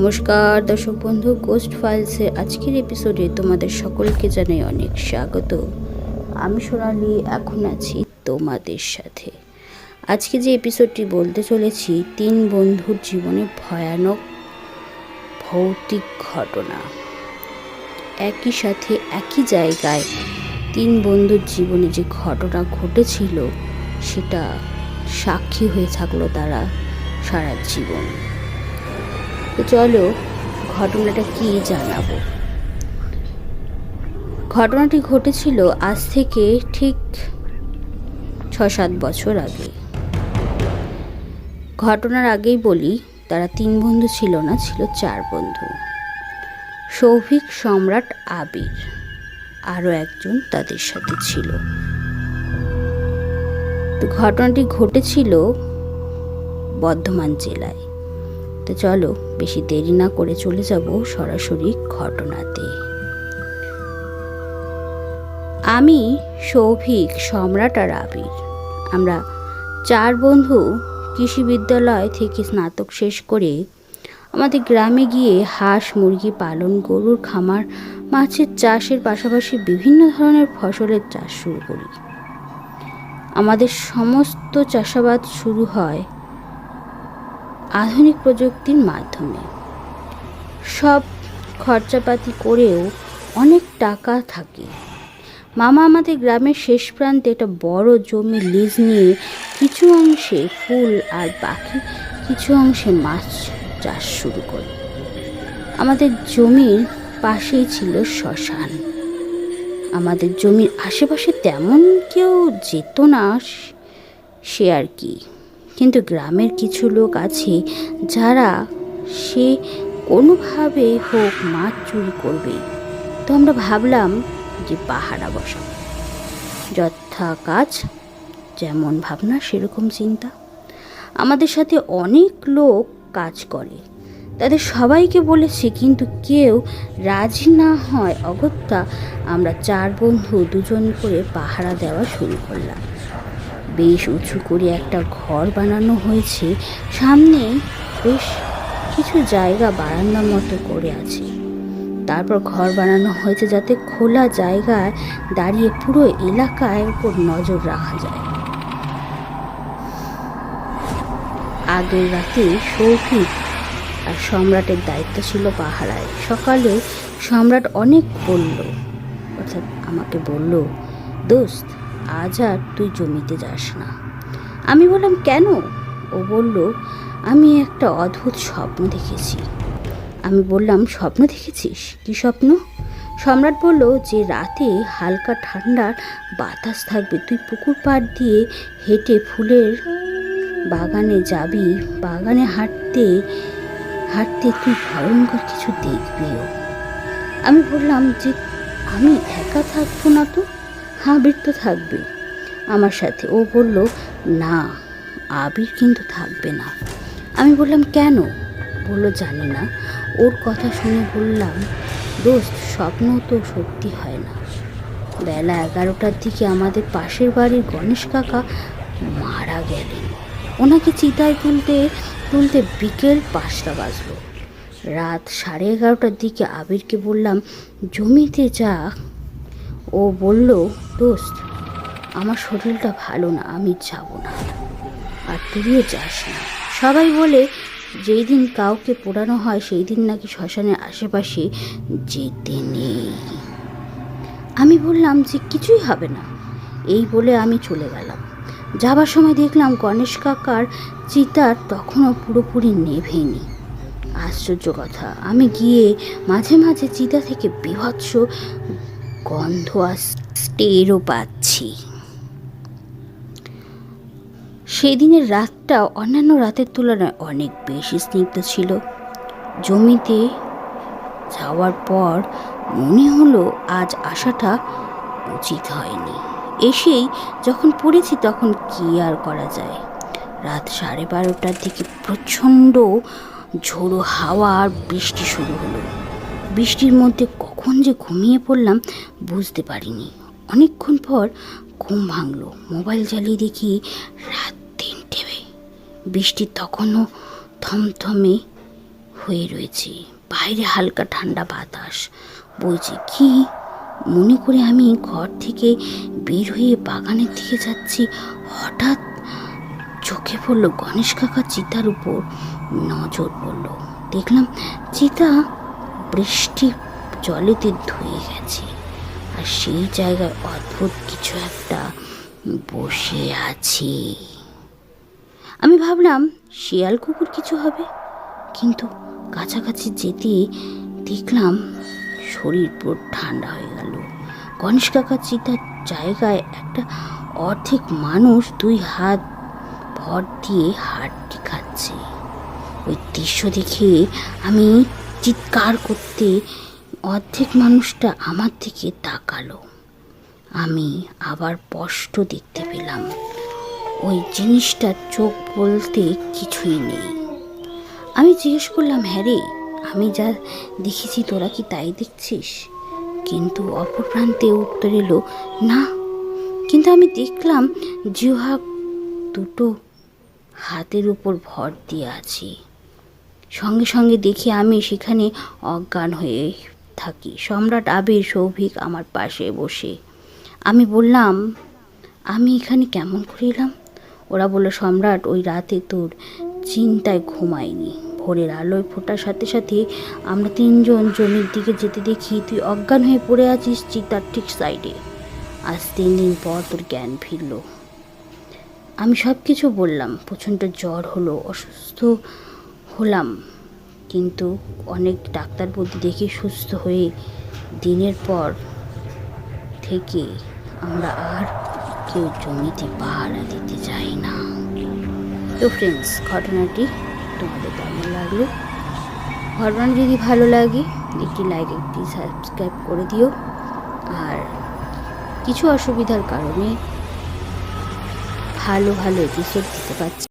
নমস্কার দর্শক বন্ধু, গোস্ট ফাইলসের আজকের এপিসোডে তোমাদের সকলকে জানাই অনেক স্বাগত। আমি সোনালি এখন আছি তোমাদের সাথে। আজকে যে এপিসোডটি বলতে চলেছি, 3 বন্ধুর জীবনে ভয়ানক ভৌতিক ঘটনা। একই সাথে একই জায়গায় 3 বন্ধুর জীবনে যে ঘটনা ঘটেছিল সেটা সাক্ষী হয়ে থাকলো তারা সারা জীবন। তো চলো ঘটনাটা কি জানাবো। ঘটনাটি ঘটেছিল আজ থেকে ঠিক 6-7 বছর আগে। ঘটনার আগেই বলি, তারা 3 বন্ধু ছিল না, ছিল 4 বন্ধু। সৌভিক, সম্রাট, আবির, আরও একজন তাদের সাথে ছিল। তো ঘটনাটি ঘটেছিল বর্ধমান জেলায়। তো চলো বেশি দেরি না করে চলে যাব সরাসরি ঘটনাতে। আমি, সৌভিক, সম্রাট আর আবির, আমরা 4 বন্ধু কৃষি বিদ্যালয় থেকে স্নাতক শেষ করে আমাদের গ্রামে গিয়ে হাঁস মুরগি পালন, গরুর খামার, মাছের চাষের পাশাপাশি বিভিন্ন ধরনের ফসলের চাষ শুরু করি। আমাদের সমস্ত চাষাবাদ শুরু হয় আধুনিক প্রযুক্তির মাধ্যমে। সব খরচাপাতি করেও অনেক টাকা থাকে। মামা আমাদের গ্রামের শেষ প্রান্তে একটা বড় জমি লিজ নিয়ে কিছু অংশে ফুল আর বাকি কিছু অংশে মাছ চাষ শুরু করে। আমাদের জমির পাশেই ছিল শ্মশান। আমাদের জমির আশেপাশে তেমন কেউ যেত না, সে আর কি। কিন্তু গ্রামের কিছু লোক আছে যারা সে কোনোভাবে হোক মাছ চুরি করবে। তো আমরা ভাবলাম যে পাহারা বসাবো। যথা কাজ, যেমন ভাবনা সেরকম চিন্তা। আমাদের সাথে অনেক লোক কাজ করে, তাদের সবাইকে বলেছি, কিন্তু কেউ রাজি না হয়। অগত্যা আমরা 4 বন্ধু 2জন করে পাহারা দেওয়া শুরু করলাম। বেশ উঁচু করে একটা ঘর বানানো হয়েছে। সামনে বেশ কিছু জায়গা বারান্দা মতো করে আছে। তারপর ঘর বানানো হয়েছে যাতে খোলা জায়গায় দাঁড়িয়ে পুরো এলাকার উপর নজর রাখা যায়। আগের রাতে সৌভিক আর সম্রাটের দায়িত্ব ছিল পাহারায়। সকালে সম্রাট অনেক বলল, অর্থাৎ আমাকে বলল, দোস্ত আজ আর তুই জমিতে যাস না। আমি বললাম কেন? ও বলল, আমি একটা অদ্ভুত স্বপ্ন দেখেছি। আমি বললাম, স্বপ্ন দেখেছিস? কী স্বপ্ন? সম্রাট বলল যে রাতে হালকা ঠান্ডার বাতাস থাকবে, তুই পুকুর পাড় দিয়ে হেঁটে ফুলের বাগানে যাবি। বাগানে হাঁটতে হাঁটতে তুই ভয়ঙ্কর কিছু দেখবিও। আমি বললাম যে আমি একা থাকবো না তো? আবির তো থাকবে আমার সাথে। ও বলল, না, আবির কিন্তু থাকবে না। আমি বললাম কেন? বলল জানি না। ওর কথা শুনে বললাম, দোস্ত স্বপ্ন তো সত্যি হয় না। বেলা 11টার দিকে আমাদের পাশের বাড়ির গণেশ কাকা মারা গেলেন। ওনাকে চিতায় তুলতে তুলতে বিকেল 5টা বাজলো। রাত 11:30টার দিকে আবিরকে বললাম জমিতে যা। ও বলল, দোস্ত আমার শরীরটা ভালো না, আমি যাব না, আর তুইও যাস না। সবাই বলে যেই দিন কাউকে পোড়ানো হয় সেই দিন নাকি শ্মশানের আশেপাশে যেতে নেই। আমি বললাম যে কিছুই হবে না। এই বলে আমি চলে গেলাম। যাবার সময় দেখলাম গণেশ কাকার চিতার তখনও পুরোপুরি নেভেনি। আশ্চর্য কথা, আমি গিয়ে মাঝে মাঝে চিতা থেকে বীভৎস গন্ধ টেরও পাচ্ছি। সেই দিনের রাতটা অন্যান্য রাতের তুলনায় অনেক বেশি স্নিগ্ধ ছিল। জমিতে যাওয়ার পর মনে হলো আজ আসাটা উচিত হয়নি। এসেই যখন পড়েছি তখন কি আর করা যায়। রাত 12:30টার দিকে প্রচণ্ড ঝোড়ো হাওয়া আর বৃষ্টি শুরু হলো। বৃষ্টির মধ্যে কখন যে ঘুমিয়ে পড়লাম বুঝতে পারিনি। অনেকক্ষণ পর ঘুম ভাঙলো। মোবাইল জ্বালিয়ে দেখি রাত 3টে। বৃষ্টি তখনও থমথমে হয়ে রয়েছে। বাইরে হালকা ঠান্ডা বাতাস বইছে। কি মনে করে আমি ঘর থেকে বের হয়ে বাগানের দিকে যাচ্ছি, হঠাৎ চোখে পড়লো গণেশ কাকা চিতার উপর নজর পড়ল। দেখলাম চিতা বৃষ্টি জলেতে ধুয়ে গেছে, আর সেই জায়গায় অদ্ভুত কিছু একটা বসে আছে। আমি ভাবলাম শিয়াল কুকুর কিছু হবে, কিন্তু কাছাকাছি যেতে দেখলাম শরীর পুরো ঠান্ডা হয়ে গেল। গণেশ কাকা চিতার জায়গায় একটা অর্ধেক মানুষ 2 হাত ভর দিয়ে হাড্ডি খাচ্ছে। ওই দৃশ্য দেখে আমি চিৎকার করতে অর্ধেক মানুষটা আমার দিকে তাকালো। আমি আবার স্পষ্ট দেখতে পেলাম ওই জিনিসটার চোখ বলতে কিছুই নেই। আমি জিজ্ঞেস করলাম, হ্যাঁ রে, আমি যা দেখেছি তোরা কি তাই দেখছিস? কিন্তু অপর প্রান্তে উত্তর এলো, না, কিন্তু আমি দেখলাম জিহ্বা দুটো হাতের উপর ভর দিয়ে আছি। সঙ্গে সঙ্গে দেখি আমি সেখানে অজ্ঞান হয়ে থাকি। সম্রাট, আবির, সৌভিক আমার পাশে বসে। আমি বললাম, আমি এখানে কেমন করে এলাম? ওরা বলল, সম্রাট, ওই রাতে তোর চিন্তায় ঘুমায়নি। ভোরের আলোয় ফোটার সাথে সাথে আমরা 3 জন জমির দিকে যেতে দেখি তুই অজ্ঞান হয়ে পড়ে আছিস চিতার ঠিক সাইডে। আজ 3 দিন পর তোর জ্ঞান ফিরল। আমি সব কিছু বললাম। প্রচণ্ড জ্বর হলো, অসুস্থ হলাম, কিন্তু অনেক ডাক্তার বুদ্ধি দেখে সুস্থ হয়ে দিনের পর থেকে আমরা আর কেউ জমিতে পাহারা দিতে যাই না। তো ফ্রেন্ডস, ঘটনাটি তোমাদের কেমন লাগলো? ঘটনা যদি ভালো লাগে একটি লাইক, একটি সাবস্ক্রাইব করে দিও। আর কিছু অসুবিধার কারণে ভালো এপিসোড দিতে পারছি